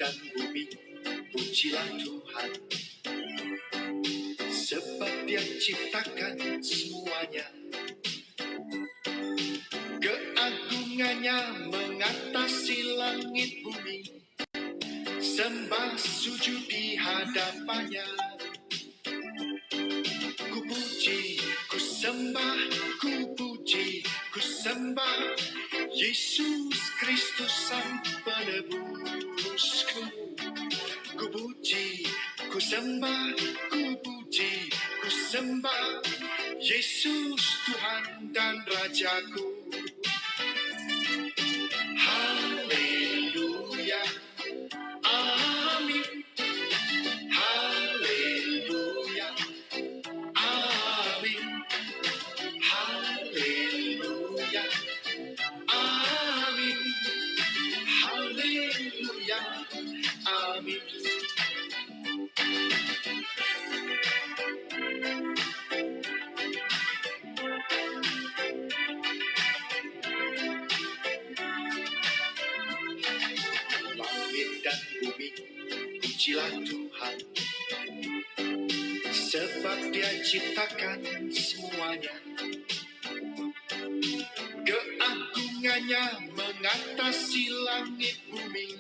dan bumi, pujilah Tuhan. Sebab Dia ciptakan semuanya. Keagungannya mengatasi langit bumi, sembah sujud di hadapannya. Ku puji, ku sembah, ku puji, ku sembah Yesus Kristus Sang Penebusku. Ku puji, ku sembah, ku puji, ku sembah Yesus Tuhan dan Rajaku. Haleluya, amin. Haleluya, amin. Haleluya, amin. Haleluya, amin. Langit dan bumi, pujilah Tuhan. Sebab Dia ciptakan semuanya. Keagungannya mengatasi langit bumi,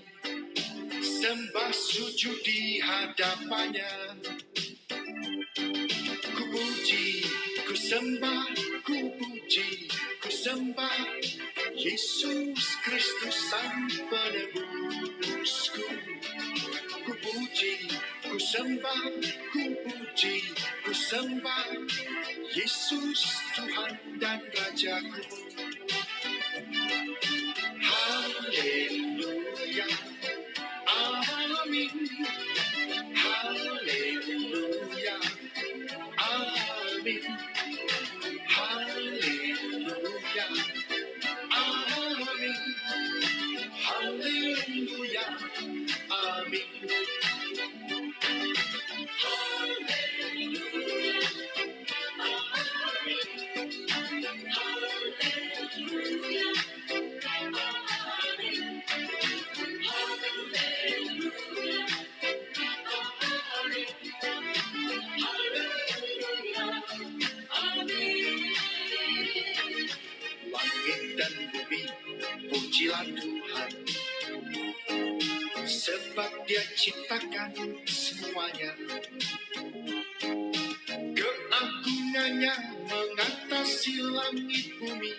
sembah sujud di hadapannya. Ku puji, ku sembah, ku puji, ku sembah Yesus Kristus Sang Penebusku. Ku puji, ku sembah, ku puji, ku sembah Yesus Tuhan dan Rajaku. Haleluya, amin. Haleluya, amin. Haleluya, amin. Haleluya, amin. Langit dan bumi, pujilah Tuhan. Sebab Dia ciptakan semuanya. Keagungannya mengatasi langit bumi,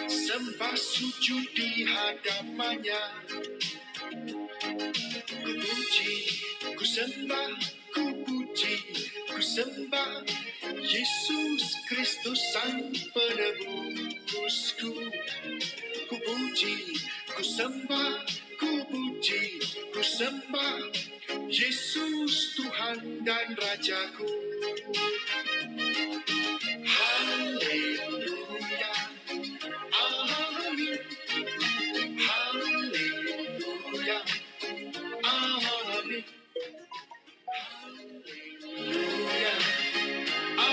sembah sujud di hadapannya. Ku puji, ku sembah, ku puji, ku sembah Yesus Kristus Sang Penebusku. Ku puji, ku sembah, ku puji, ku sembah Yesus Tuhan dan Rajaku. Haleluya, amin. Haleluya, amin. Haleluya,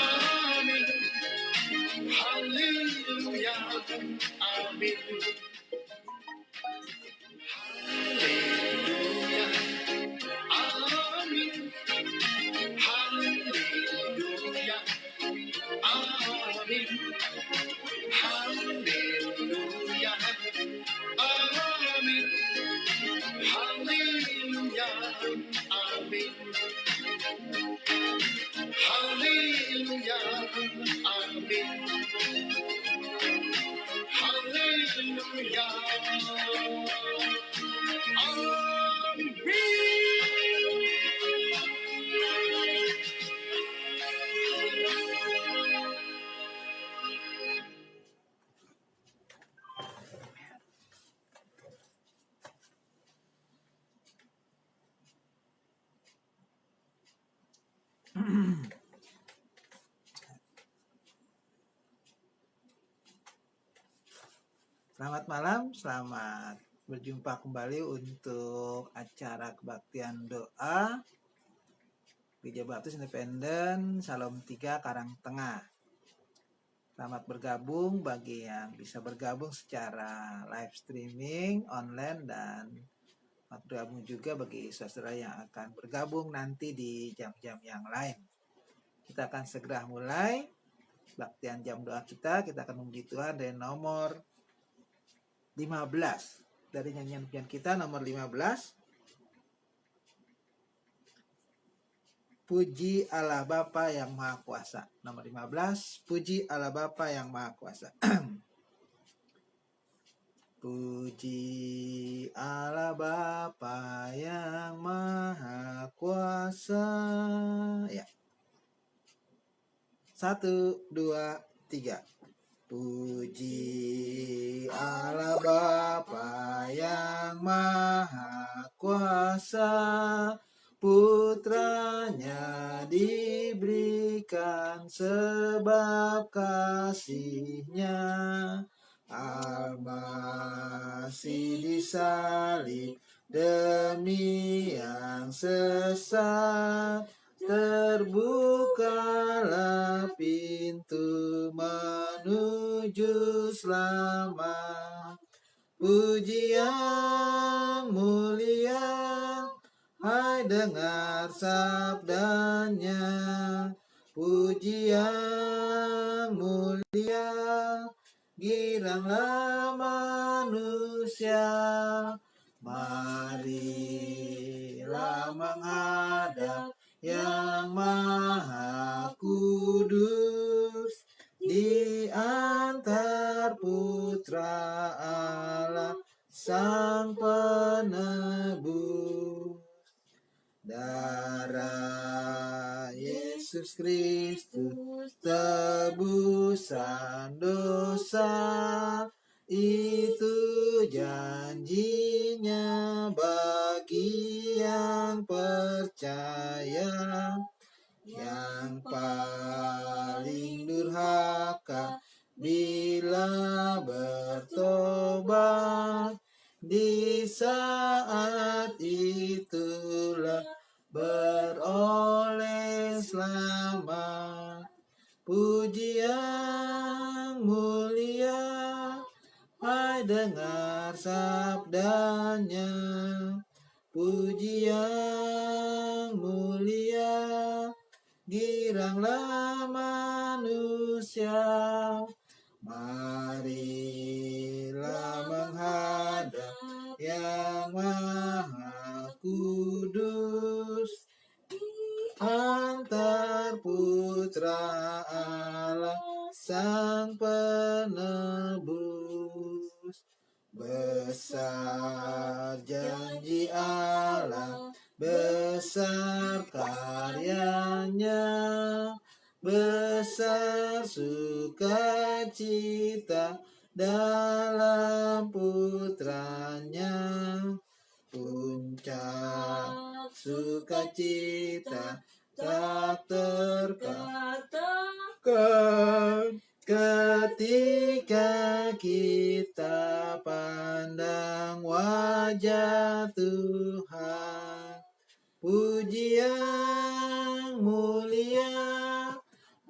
amin. Haleluya, amin. Haleluya, amin. Haleluya, amin. Haleluya, amin. Haleluya, amin. Haleluya, amin. Haleluya, Selamat malam, selamat berjumpa kembali untuk acara kebaktian doa Gereja Baptis Independen Salom 3 Karangtengah. Selamat bergabung bagi yang bisa bergabung secara live streaming, online, dan Selamat bergabung juga bagi saudara yang akan bergabung nanti di jam-jam yang lain. Kita akan segera mulai baktian jam doa kita. Kita akan memuji Tuhan dari nomor 15. Dari nyanyian kita nomor 15. Puji Allah Bapa yang Maha Kuasa. Nomor 15. Puji Allah Bapa yang Maha Kuasa. Puji Allah Bapa yang Maha Kuasa. Ya. 1, 2, 3. Puji Allah Bapa yang Maha Kuasa, Putranya diberikan sebab kasih-Nya. Al-Masih disalib demi yang sesat, terbukalah pintu menuju selamat. Puji yang mulia, hai dengar sabdanya. Puji yang mulia, giranglah manusia. Marilah menghadap yang Maha Kudus, di antar putra Allah Sang Penebus. Darah Yesus Kristus tebusan dosa, itu janjinya bagi yang percaya. Yang paling durhaka bila bertobat, di saat itulah beroleh selamat. Puji yang mulia, hai dengar sabdanya. Puji yang mulia, giranglah manusia. Marilah menghadap yang Maha Kudus, antar putra Allah Sang Penebus. Besar janji Allah, besar karyanya, besar sukacita dalam putranya. Puncak sukacita tak terkatakan ketika kita pandang wajah Tuhan. Puji yang mulia,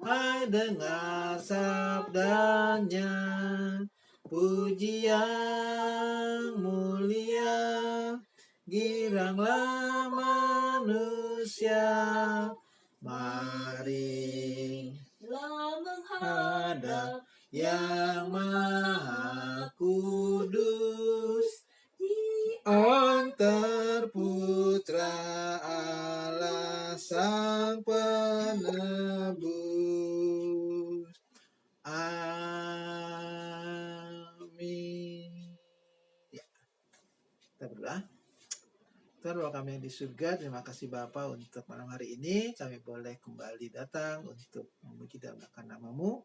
hai dengar sabdanya. Puji yang mulia, giranglah manusia. Mari menghadap yang Maha Kudus, antar putra Allah Sang Penebus. Amin. Ya, kita berdoa. Tuhan Bapa kami yang di surga, terima kasih Bapa untuk malam hari ini kami boleh kembali datang untuk memuji dan mengagungkan nama-Mu.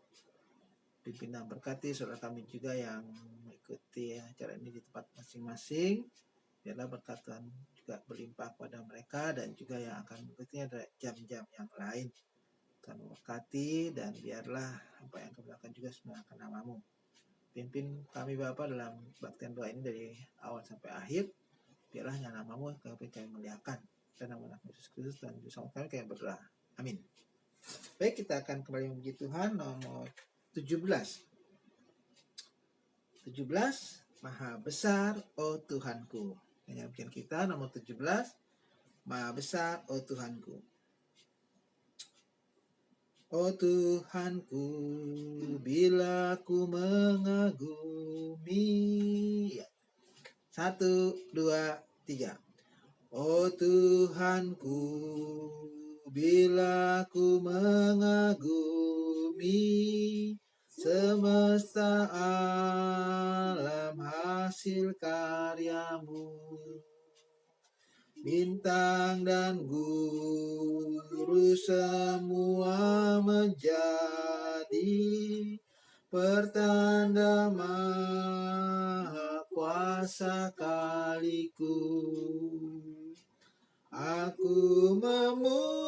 Pimpin dan berkati saudara kami juga yang mengikuti acara ini di tempat masing-masing. Biarlah berkat Tuhan juga berlimpah pada mereka dan juga yang akan mengikutinya dari jam-jam yang lain. Tuhan memberkati dan biarlah apa yang kami lakukan juga semua akan nama-Mu. Pimpin kami Bapa dalam baktian doa ini dari awal sampai akhir. Biarlah nama-Mu kami muliakan. Dan nama Yesus Kristus dan Juru kami berdoa. Amin. Baik, kita akan kembali memuji Tuhan nomor 17. Maha besar, oh Tuhanku. Penyanyian kita nomor 17, Maha Besar, oh Tuhanku. Oh Tuhanku, bila ku mengagumi. 1, 2, 3. Oh Tuhanku, bila ku mengagumi semesta alam hasil karyamu, bintang dan guru semua menjadi pertanda maha kuasa kaliku. Aku memuji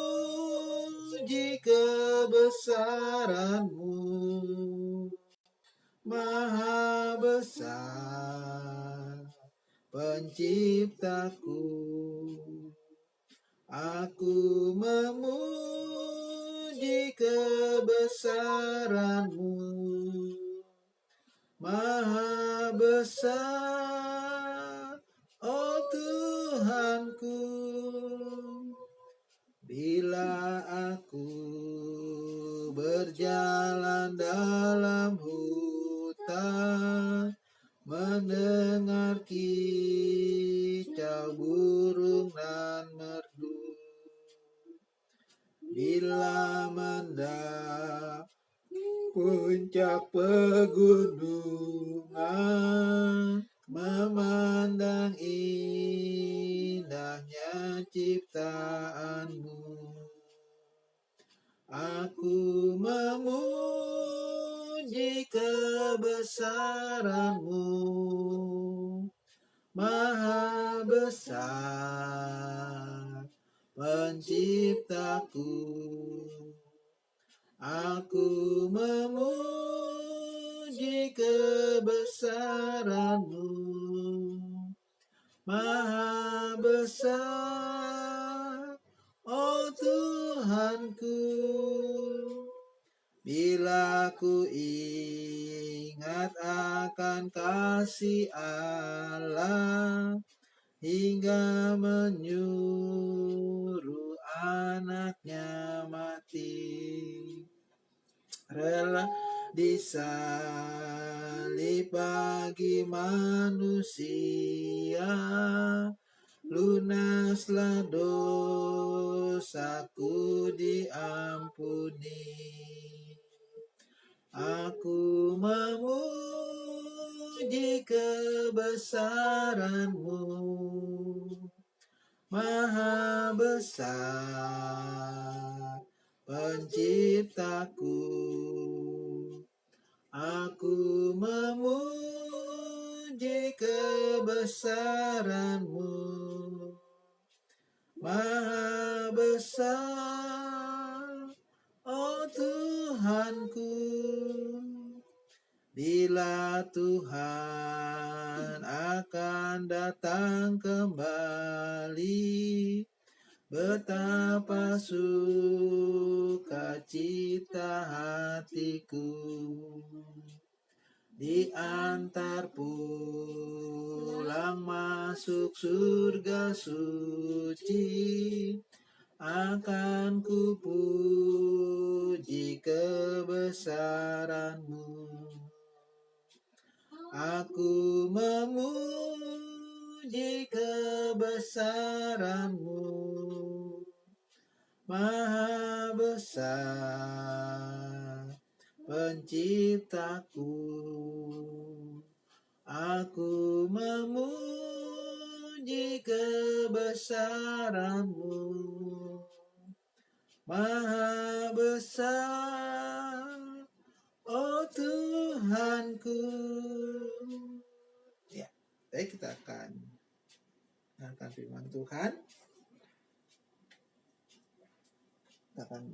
kebesaran-Mu, Maha Besar Penciptaku. Aku memuji kebesaran-Mu, Maha Besar, oh Tuhanku. Bila aku berjalan dalam hutan, mendengar kicau burung dan merdu, bila mendaki puncak pegunungan, memandang indahnya ciptaan-Mu, aku memuji kebesaran-Mu, Maha Besar Penciptaku. Aku memuji kebesaran-Mu, Maha Besar, oh Tuhanku. Bila ku ingat akan kasih Allah hingga menyuruh anaknya mati, rela disalib bagi manusia, lunaslah dosaku diampuni. Aku memuji kebesaran-Mu, Maha Besar Penciptaku. Aku memuji kebesaran-Mu, Maha Besar, oh Tuhanku. Bila Tuhan akan datang kembali, betapa sukacita hatiku. Diantar pulang masuk surga suci, akan ku puji kebesaran-Mu. Aku memuji kebesaran-Mu, Maha Besar Penciptaku. Aku memuji kebesaran-Mu, Maha Besar, oh Tuhanku. Ya, baik, kita akan mendengarkan firman Tuhan. Kita akan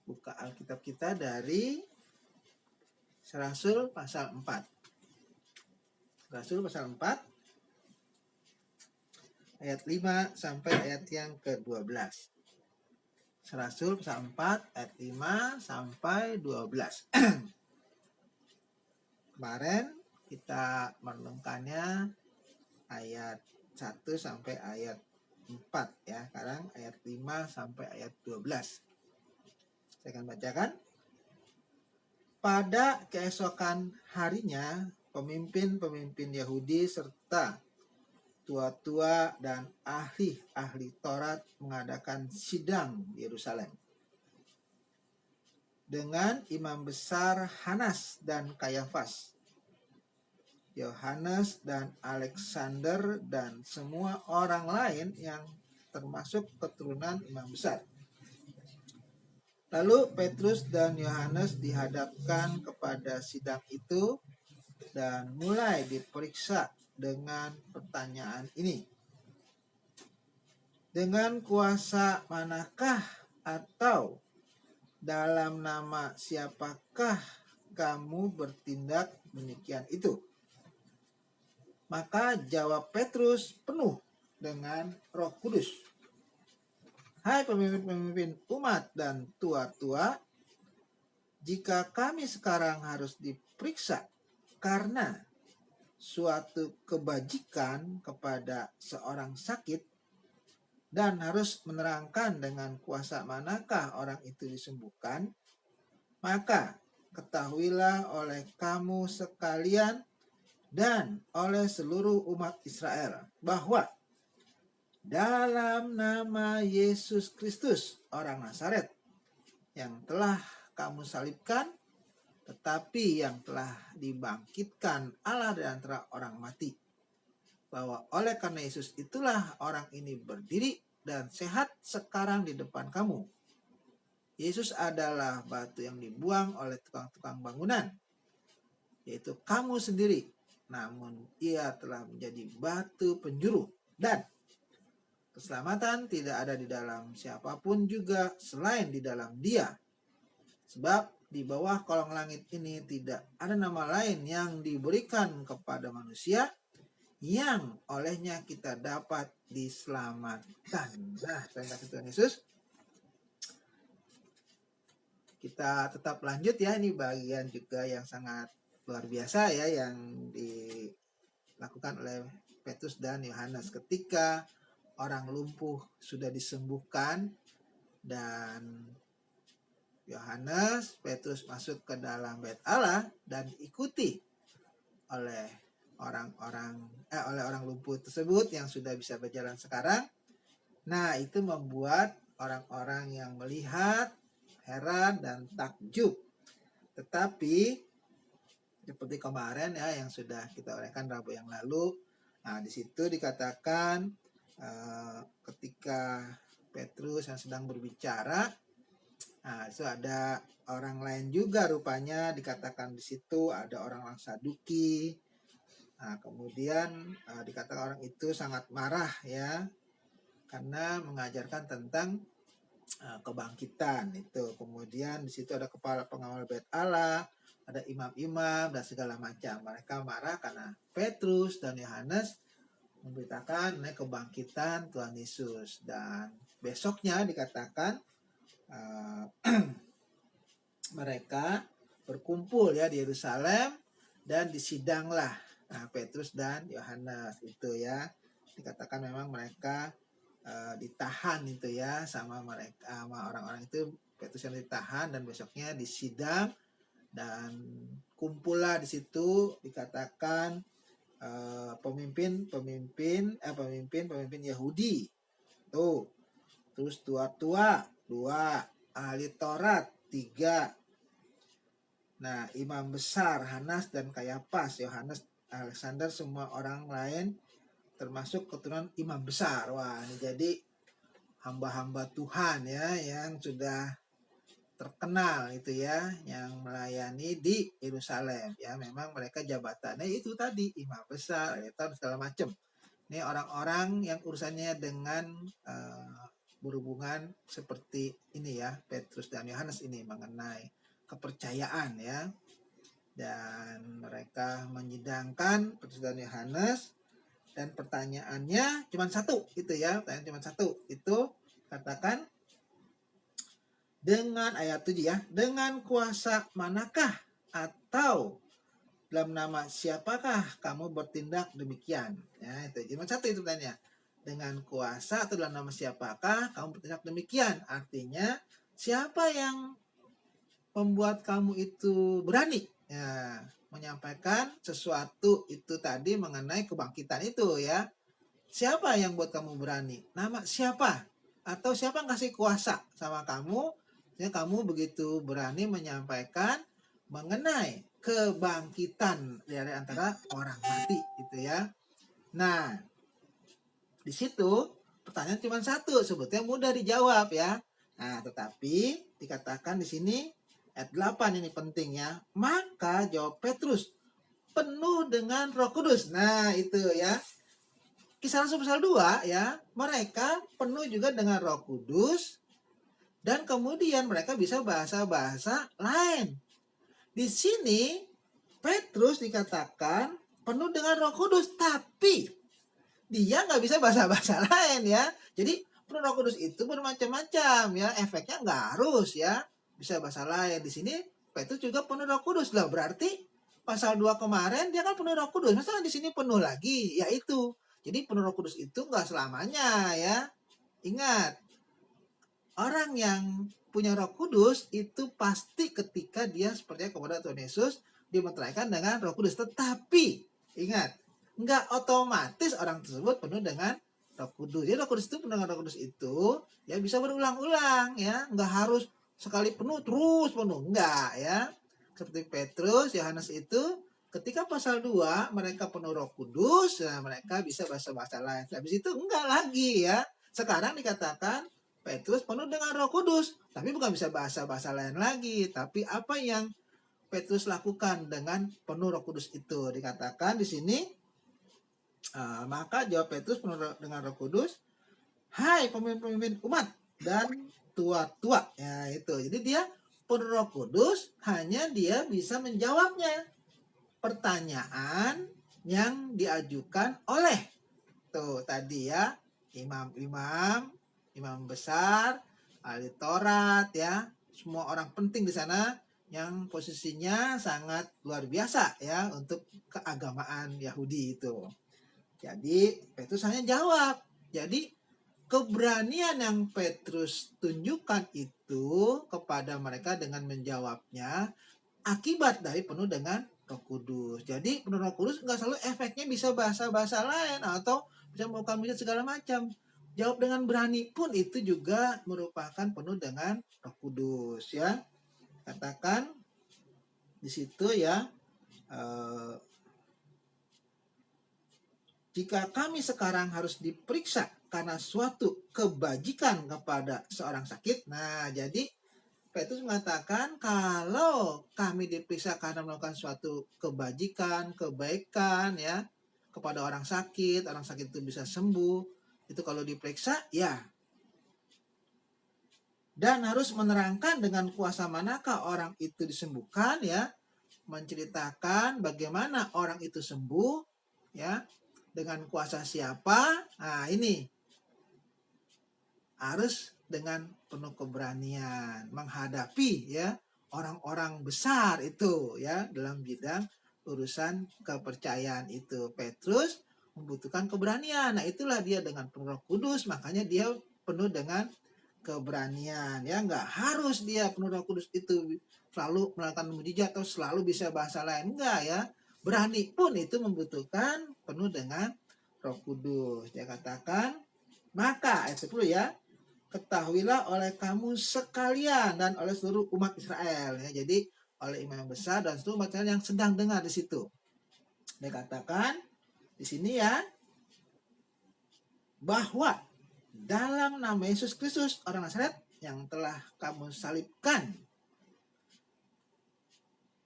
buka Alkitab kita dari Rasul pasal 4. Rasul pasal 4 ayat 5 sampai ayat yang ke-12. Rasul pasal 4 ayat 5 sampai 12. Kemarin kita merenungkannya ayat 1 sampai ayat 4 ya. Sekarang ayat 5 sampai ayat 12. Saya akan bacakan. Pada keesokan harinya, pemimpin-pemimpin Yahudi serta tua-tua dan ahli-ahli Taurat mengadakan sidang di Yerusalem dengan imam besar Hanas dan Kayafas, Yohanes dan Alexander dan semua orang lain yang termasuk keturunan imam besar. Lalu Petrus dan Yohanes dihadapkan kepada sidang itu dan mulai diperiksa dengan pertanyaan ini. Dengan kuasa manakah atau dalam nama siapakah kamu bertindak demikian itu? Maka jawab Petrus penuh dengan Roh Kudus. Hai pemimpin-pemimpin umat dan tua-tua, jika kami sekarang harus diperiksa karena suatu kebajikan kepada seorang sakit dan harus menerangkan dengan kuasa manakah orang itu disembuhkan, maka ketahuilah oleh kamu sekalian dan oleh seluruh umat Israel bahwa dalam nama Yesus Kristus orang Nazaret yang telah kamu salibkan, tetapi yang telah dibangkitkan Allah dari antara orang mati, bahwa oleh karena Yesus itulah orang ini berdiri dan sehat sekarang di depan kamu. Yesus adalah batu yang dibuang oleh tukang-tukang bangunan, yaitu kamu sendiri, namun ia telah menjadi batu penjuru, dan keselamatan tidak ada di dalam siapapun juga selain di dalam Dia. Sebab di bawah kolong langit ini tidak ada nama lain yang diberikan kepada manusia yang olehnya kita dapat diselamatkan. Nah, terima kasih Tuhan Yesus. Kita tetap lanjut ya, ini bagian juga yang sangat luar biasa ya yang dilakukan oleh Petrus dan Yohanes ketika orang lumpuh sudah disembuhkan dan Yohanes, Petrus masuk ke dalam bait Allah dan diikuti oleh orang lumpuh tersebut yang sudah bisa berjalan sekarang. Nah, itu membuat orang-orang yang melihat heran dan takjub. Tetapi seperti kemarin ya yang sudah kita uraikan Rabu yang lalu, nah di situ dikatakan ketika Petrus yang sedang berbicara, nah itu ada orang lain juga rupanya dikatakan di situ ada orang Saduki. Nah, kemudian dikatakan orang itu sangat marah ya karena mengajarkan tentang kebangkitan itu. Kemudian di situ ada kepala pengawal bait Allah, ada imam-imam dan segala macam. Mereka marah karena Petrus dan Yohanes memberitakan mengenai kebangkitan Tuhan Yesus. Dan besoknya dikatakan mereka berkumpul ya di Yerusalem dan disidanglah Petrus dan Yohanes itu ya. Dikatakan memang mereka ditahan itu ya sama mereka, sama orang-orang itu. Petrus yang ditahan dan besoknya disidang dan kumpullah di situ dikatakan pemimpin Yahudi tuh, terus tua-tua 2, ahli Taurat 3, nah imam besar Hanas dan Kayafas, Yohanes, Alexander, semua orang lain termasuk keturunan imam besar. Wah, ini jadi hamba-hamba Tuhan ya yang sudah terkenal itu ya, yang melayani di Yerusalem ya. Memang mereka jabatannya itu tadi imam besar, dan segala macam. Ini orang-orang yang urusannya dengan berhubungan seperti ini ya, Petrus dan Yohanes ini mengenai kepercayaan ya. Dan mereka menyidangkan Petrus dan Yohanes. Dan pertanyaannya cuma satu itu ya, pertanyaan cuma satu itu katakan dengan ayat 7 ya, dengan kuasa manakah atau dalam nama siapakah kamu bertindak demikian? Ya, itu cuma satu itu pertanyaannya. Dengan kuasa atau dalam nama siapakah kamu bertindak demikian? Artinya siapa yang membuat kamu itu berani ya menyampaikan sesuatu itu tadi mengenai kebangkitan itu ya. Siapa yang buat kamu berani? Nama siapa? Atau siapa yang kasih kuasa sama kamu? Ya kamu begitu berani menyampaikan mengenai kebangkitan dari antara orang mati gitu ya. Nah, di situ pertanyaan cuma satu, sebetulnya mudah dijawab ya. Nah, tetapi dikatakan di sini ayat 8 ini penting ya. Maka jawab Petrus, penuh dengan Roh Kudus. Nah, itu ya. Kisah Rasul pasal 2 ya, mereka penuh juga dengan Roh Kudus dan kemudian mereka bisa bahasa-bahasa lain. Di sini Petrus dikatakan penuh dengan Roh Kudus, tapi dia nggak bisa bahasa-bahasa lain ya. Jadi penuh Roh Kudus itu bermacam-macam ya, efeknya nggak harus ya bisa bahasa lain. Di sini Petrus juga penuh Roh Kudus lah, berarti pasal 2 kemarin dia kan penuh Roh Kudus, masa di sini penuh lagi? Ya itu. Jadi penuh Roh Kudus itu nggak selamanya ya. Ingat, orang yang punya Roh Kudus itu pasti ketika dia seperti kepada Tuhan Yesus dimeteraikan dengan Roh Kudus. Tetapi ingat, nggak otomatis orang tersebut penuh dengan Roh Kudus. Jadi Roh Kudus itu penuh dengan Roh Kudus itu ya bisa berulang-ulang ya, nggak harus sekali penuh terus penuh, enggak ya. Seperti Petrus, Yohanes itu ketika pasal 2 mereka penuh Roh Kudus, nah mereka bisa bahasa-bahasa lain. Habis itu enggak lagi ya. Sekarang dikatakan Petrus penuh dengan Roh Kudus, tapi bukan bisa bahasa-bahasa lain lagi. Tapi apa yang Petrus lakukan dengan penuh Roh Kudus itu dikatakan di sini. Maka jawab Petrus penuh dengan Roh Kudus, hai pemimpin-pemimpin umat dan tua-tua. Ya itu. Jadi dia penuh Roh Kudus, hanya dia bisa menjawabnya pertanyaan yang diajukan oleh tuh tadi ya imam besar, ahli Taurat ya, semua orang penting di sana yang posisinya sangat luar biasa ya untuk keagamaan Yahudi itu. Jadi Petrus hanya jawab. Jadi keberanian yang Petrus tunjukkan itu kepada mereka dengan menjawabnya akibat dari penuh dengan Roh Kudus. Jadi penuh Roh Kudus nggak selalu efeknya bisa bahasa-bahasa lain atau bisa melakukan mujizat segala macam. Jawab dengan berani pun itu juga merupakan penuh dengan Roh Kudus ya. Katakan di situ ya, jika kami sekarang harus diperiksa karena suatu kebajikan kepada seorang sakit. Nah, jadi Petrus mengatakan kalau kami diperiksa karena melakukan suatu kebajikan, kebaikan ya kepada orang sakit itu bisa sembuh. Itu kalau diperiksa ya. Dan harus menerangkan dengan kuasa manakah orang itu disembuhkan ya. Menceritakan bagaimana orang itu sembuh ya. Dengan kuasa siapa? Nah, ini harus dengan penuh keberanian menghadapi ya orang-orang besar itu ya dalam bidang urusan kepercayaan itu. Petrus membutuhkan keberanian. Nah, itulah dia dengan penuh Roh Kudus, makanya dia penuh dengan keberanian ya. Nggak harus dia penuh Roh Kudus itu selalu melakukan mujizat atau selalu bisa bahasa lain, enggak ya. Berani pun itu membutuhkan penuh dengan Roh Kudus. Dia katakan, maka ayat 10 ya, ketahuilah oleh kamu sekalian dan oleh seluruh umat Israel ya. Jadi oleh imam besar dan seluruh umat Israel yang sedang dengar di situ. Dia katakan di sini ya, bahwa dalam nama Yesus Kristus orang Nazaret yang telah kamu salibkan,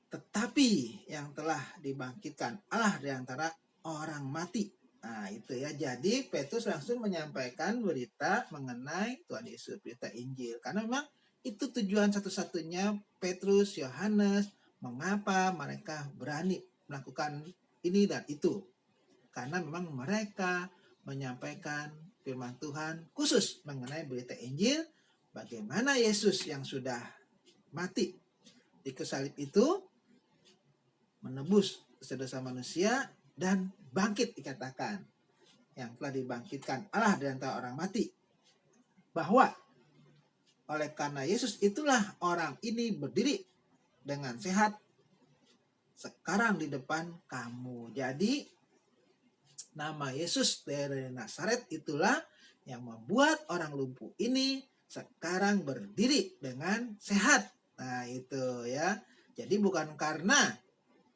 tetapi yang telah dibangkitkan Allah dari antara orang mati. Nah, itu ya. Jadi Petrus langsung menyampaikan berita mengenai Tuhan Yesus, berita Injil. Karena memang itu tujuan satu-satunya Petrus, Yohanes, mengapa mereka berani melakukan ini dan itu. Karena memang mereka menyampaikan firman Tuhan khusus mengenai berita Injil, bagaimana Yesus yang sudah mati di kayu salib itu menebus dosa manusia dan bangkit dikatakan, yang telah dibangkitkan Allah dari antara orang mati, bahwa oleh karena Yesus itulah orang ini berdiri dengan sehat sekarang di depan kamu. Jadi nama Yesus dari Nazaret itulah yang membuat orang lumpuh ini sekarang berdiri dengan sehat. Nah itu ya. Jadi bukan karena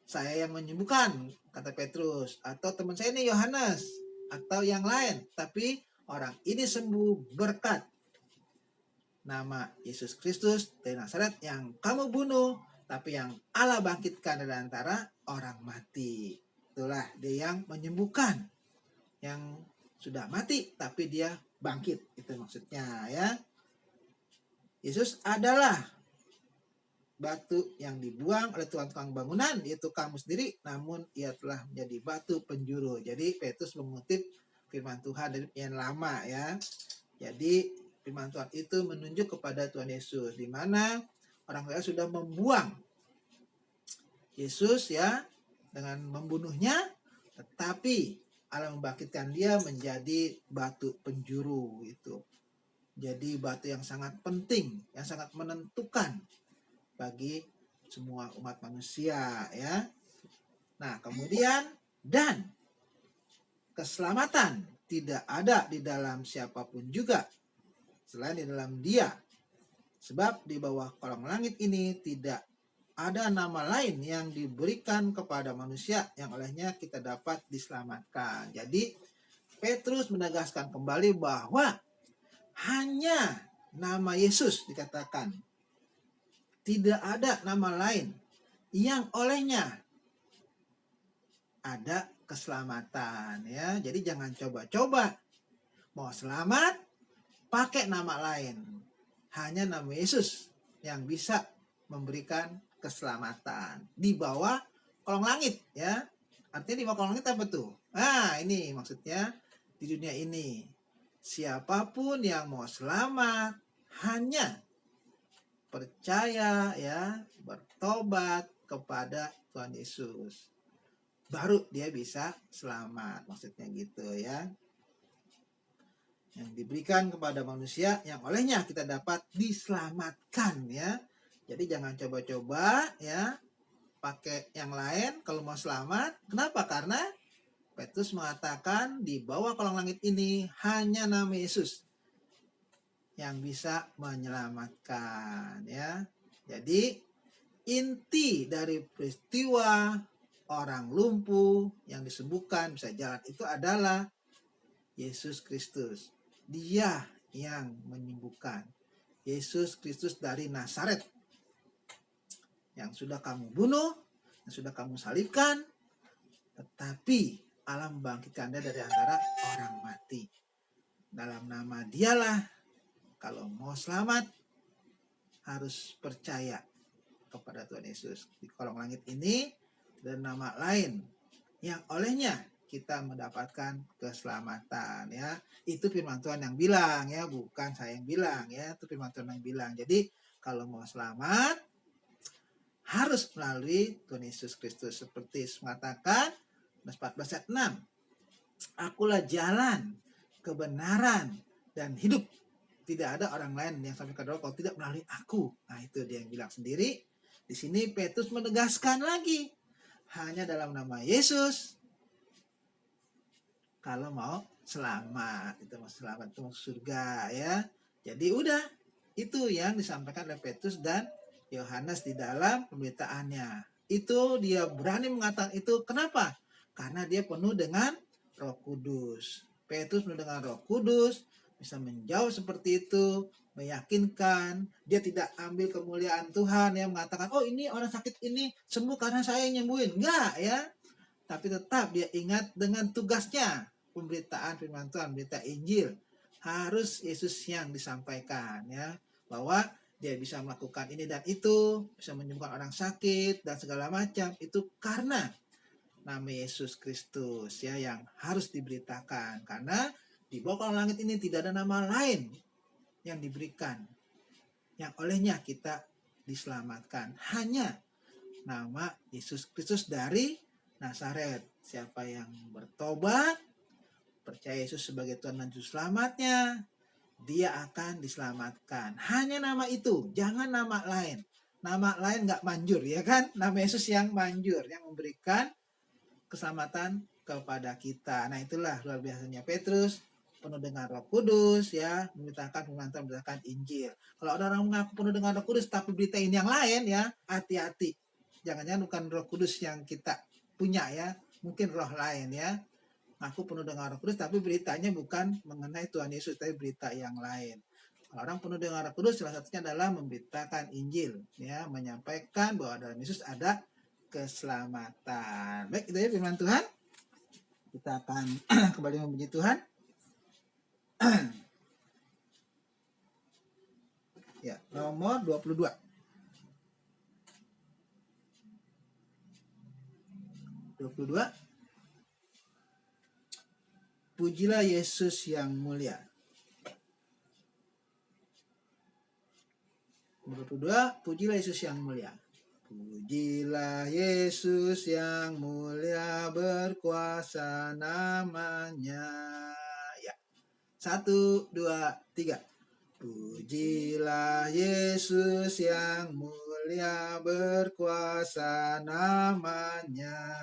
saya yang menyembuhkan, kata Petrus, atau teman saya ini Yohanes, atau yang lain, tapi orang ini sembuh berkat nama Yesus Kristus dari Nazaret yang kamu bunuh, tapi yang Allah bangkitkan dari antara orang mati. Itulah dia yang menyembuhkan, yang sudah mati tapi dia bangkit. Itu maksudnya ya. Yesus adalah batu yang dibuang oleh tukang bangunan, yaitu kamu sendiri, namun ia telah menjadi batu penjuru. Jadi Petrus mengutip firman Tuhan dari yang lama ya. Jadi firman Tuhan itu menunjuk kepada Tuhan Yesus, di mana orang Israel sudah membuang Yesus ya dengan membunuhnya, tetapi Allah membangkitkan dia menjadi batu penjuru itu. Jadi batu yang sangat penting, yang sangat menentukan bagi semua umat manusia ya. Nah, kemudian dan keselamatan tidak ada di dalam siapapun juga selain di dalam Dia. Sebab di bawah kolong langit ini tidak ada nama lain yang diberikan kepada manusia yang olehnya kita dapat diselamatkan. Jadi Petrus menegaskan kembali bahwa hanya nama Yesus dikatakan. Tidak ada nama lain yang olehnya ada keselamatan ya. Jadi jangan coba-coba mau selamat pakai nama lain. Hanya nama Yesus yang bisa memberikan keselamatan di bawah kolong langit ya. Artinya di bawah kolong langit apa tuh? Nah, ini maksudnya di dunia ini siapapun yang mau selamat hanya percaya ya, bertobat kepada Tuhan Yesus. Baru dia bisa selamat, maksudnya gitu ya. Yang diberikan kepada manusia yang olehnya kita dapat diselamatkan ya. Jadi jangan coba-coba ya pakai yang lain kalau mau selamat. Kenapa? Karena Petrus mengatakan di bawah kolong langit ini hanya nama Yesus yang bisa menyelamatkan ya. Jadi inti dari peristiwa orang lumpuh yang disembuhkan bisa jalan itu adalah Yesus Kristus. Dia yang menyembuhkan. Yesus Kristus dari Nazaret yang sudah kamu bunuh, yang sudah kamu salibkan, tetapi Allah membangkitkan dia dari antara orang mati. Dalam nama Dialah kalau mau selamat harus percaya kepada Tuhan Yesus. Di kolong langit ini dan nama lain yang olehnya kita mendapatkan keselamatan ya. Itu firman Tuhan yang bilang ya, bukan saya yang bilang ya. Itu firman Tuhan yang bilang. Jadi kalau mau selamat harus melalui Tuhan Yesus Kristus, seperti mengatakan 14 ayat 6. Akulah jalan, kebenaran dan hidup. Tidak ada orang lain yang sampai ke kalau tidak melalui aku. Nah, itu dia yang bilang sendiri. Di sini Petrus menegaskan lagi, hanya dalam nama Yesus kalau mau selamat, itu mau selamat, itu mau surga ya. Jadi udah, itu yang disampaikan oleh Petrus dan Yohanes di dalam pemberitaannya. Itu dia berani mengatakan itu. Kenapa? Karena dia penuh dengan Roh Kudus. Petrus penuh dengan Roh Kudus, bisa menjawab seperti itu, meyakinkan. Dia tidak ambil kemuliaan Tuhan yang mengatakan, oh ini orang sakit ini sembuh karena saya yang nyembuhin. Enggak ya. Tapi tetap dia ingat dengan tugasnya. Pemberitaan firman Tuhan, berita Injil. Harus Yesus yang disampaikan ya. Bahwa dia bisa melakukan ini dan itu, bisa menyembuhkan orang sakit dan segala macam. Itu karena nama Yesus Kristus ya yang harus diberitakan. Karena di bawah kolong langit ini tidak ada nama lain yang diberikan yang olehnya kita diselamatkan. Hanya nama Yesus Kristus dari Nazaret. Siapa yang bertobat, percaya Yesus sebagai Tuhan dan Juru Selamatnya, dia akan diselamatkan. Hanya nama itu, jangan nama lain. Nama lain nggak manjur, ya kan? Nama Yesus yang manjur, yang memberikan keselamatan kepada kita. Nah, itulah luar biasanya Petrus, penuh dengan Roh Kudus, ya, memberitakan Injil. Kalau ada orang mengaku penuh dengan Roh Kudus tapi beritain yang lain, ya, hati-hati. Jangan-jangan bukan Roh Kudus yang kita punya, ya, mungkin roh lain, ya. Aku penuh dengan Roh Kudus tapi beritanya bukan mengenai Tuhan Yesus, tapi berita yang lain. Kalau orang penuh dengan Roh Kudus salah satunya adalah memberitakan Injil, ya, menyampaikan bahwa dalam Yesus ada keselamatan. Baik, itu ya firman Tuhan. Kita akan kembali memuji Tuhan. Ya, nomor 22. 22. Pujilah Yesus yang mulia. 22. Pujilah Yesus yang mulia. Pujilah Yesus yang mulia, berkuasa namanya. Ya. 1, 2, 3. Pujilah Yesus yang mulia, berkuasa namanya.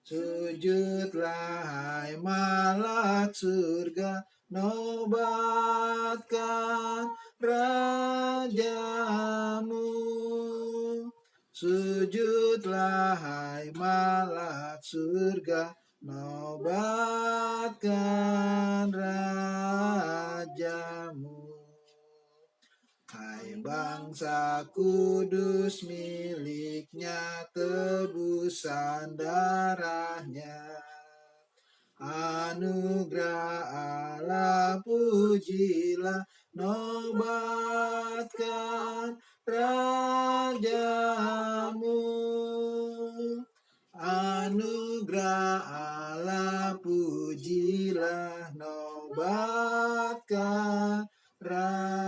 Sujudlah hai malak surga, nobatkan rajamu. Sujudlah hai malak surga, nobatkan rajamu. Hai bangsa kudus miliknya, tebusan darahnya. Anugerah Allah pujilah, nobatkan rajamu. Anugerah Allah pujilah, nobatkan rajamu.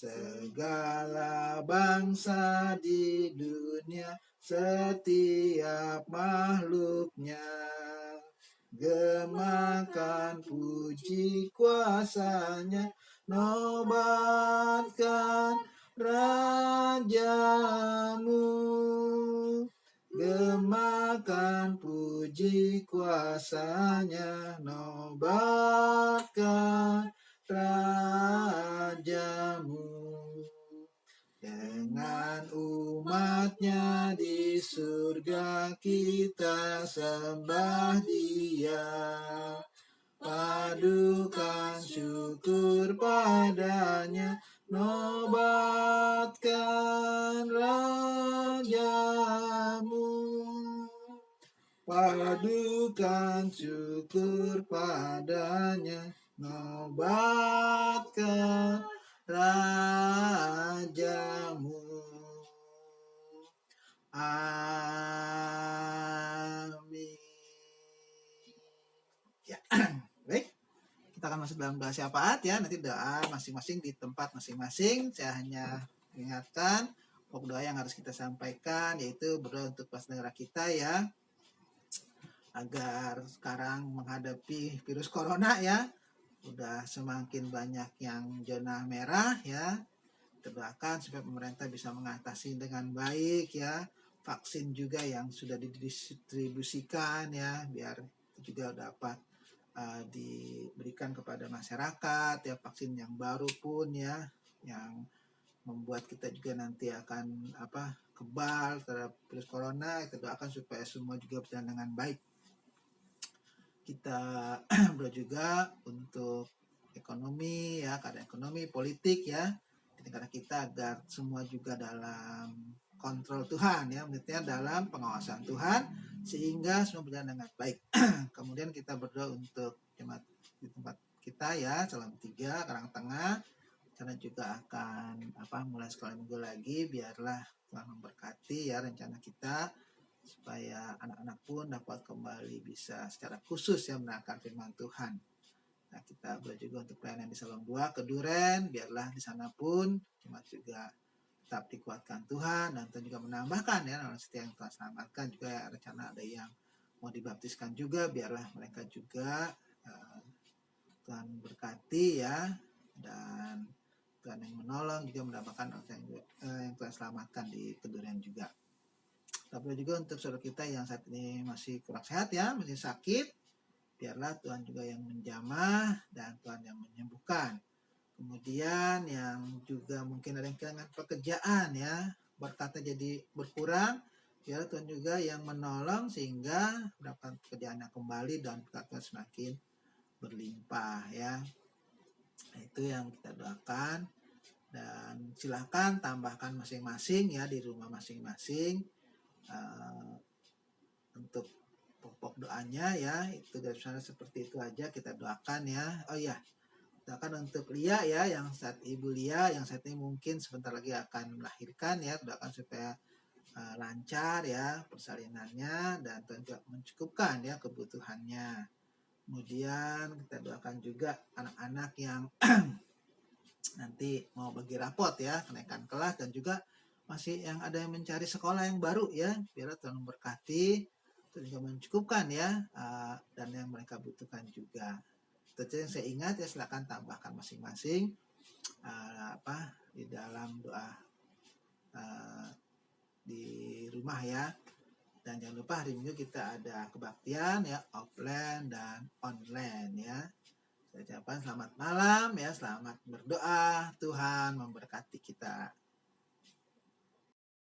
Segala bangsa di dunia, setiap makhluknya, gemakan puji kuasanya, nobatkan rajamu. Gemakan puji kuasanya, nobatkan rajamu. Dengan umatnya di surga kita sembah Dia, padukan syukur padanya, nobatkan rajamu. Padukan syukur padanya, nobatkan rajamu. Amin. Ya, baik. Kita akan masuk dalam doa syafaat, ya. Nanti doa masing-masing di tempat masing-masing. Saya hanya ingatkan pokok doa yang harus kita sampaikan, yaitu berdoa untuk pas negara kita, ya, agar sekarang menghadapi virus corona, ya, udah semakin banyak yang zona merah, ya. Kita doakan supaya pemerintah bisa mengatasi dengan baik, ya. Vaksin juga yang sudah didistribusikan, ya, biar itu juga dapat diberikan kepada masyarakat, ya, vaksin yang baru pun, ya, yang membuat kita juga nanti akan kebal terhadap virus corona. Kita doakan supaya semua juga berjalan dengan baik. Kita berdoa juga untuk ekonomi, ya, keadaan ekonomi, politik, ya, di negara kita agar semua juga dalam kontrol Tuhan, ya, maksudnya dalam pengawasan Tuhan, sehingga semua berjalan dengan baik. Kemudian kita berdoa untuk jemaat di tempat kita, ya, Salam 3 Karangtengah, karena juga akan mulai sekolah minggu lagi. Biarlah Tuhan memberkati, ya, rencana kita, supaya anak-anak pun dapat kembali bisa secara khusus, ya, mendengarkan firman Tuhan. Nah, kita berdoa juga untuk pelayanan di Salong 2 ke Duren, biarlah di sana pun jemaat juga tetap dikuatkan Tuhan, dan Tuhan juga menambahkan ya orang setia yang Tuhan selamatkan juga ya, rencana ada yang mau dibaptiskan juga, biarlah mereka juga Tuhan berkati ya, dan Tuhan yang menolong juga mendapatkan yang Tuhan selamatkan di kedurian juga. Tapi juga untuk saudara kita yang saat ini masih kurang sehat ya, masih sakit, biarlah Tuhan juga yang menjamah dan Tuhan yang menyembuhkan. Kemudian yang juga mungkin ada yang kehilangan pekerjaan ya, berkatnya jadi berkurang, biarlah Tuhan juga yang menolong sehingga mendapatkan pekerjaan yang kembali dan berkatnya semakin berlimpah ya. Nah, itu yang kita doakan, dan silakan tambahkan masing-masing ya di rumah masing-masing untuk pokok doanya ya. Itu dari sana seperti itu aja kita doakan ya. Oh iya, doakan untuk Lia ya, yang saat Ibu Lia yang saat ini mungkin sebentar lagi akan melahirkan ya, doakan supaya lancar ya persalinannya dan Tuhan juga mencukupkan ya kebutuhannya. Kemudian kita doakan juga anak-anak yang nanti mau bagi rapot ya, kenaikan kelas, dan juga masih yang ada yang mencari sekolah yang baru ya, biar Tuhan memberkati, Tuhan juga mencukupkan ya, dan yang mereka butuhkan juga. Itu yang saya ingat ya, silakan tambahkan masing-masing di dalam doa di rumah ya. Dan jangan lupa hari Minggu kita ada kebaktian ya, offline dan online ya. Saya ucapkan selamat malam ya, selamat berdoa, Tuhan memberkati kita.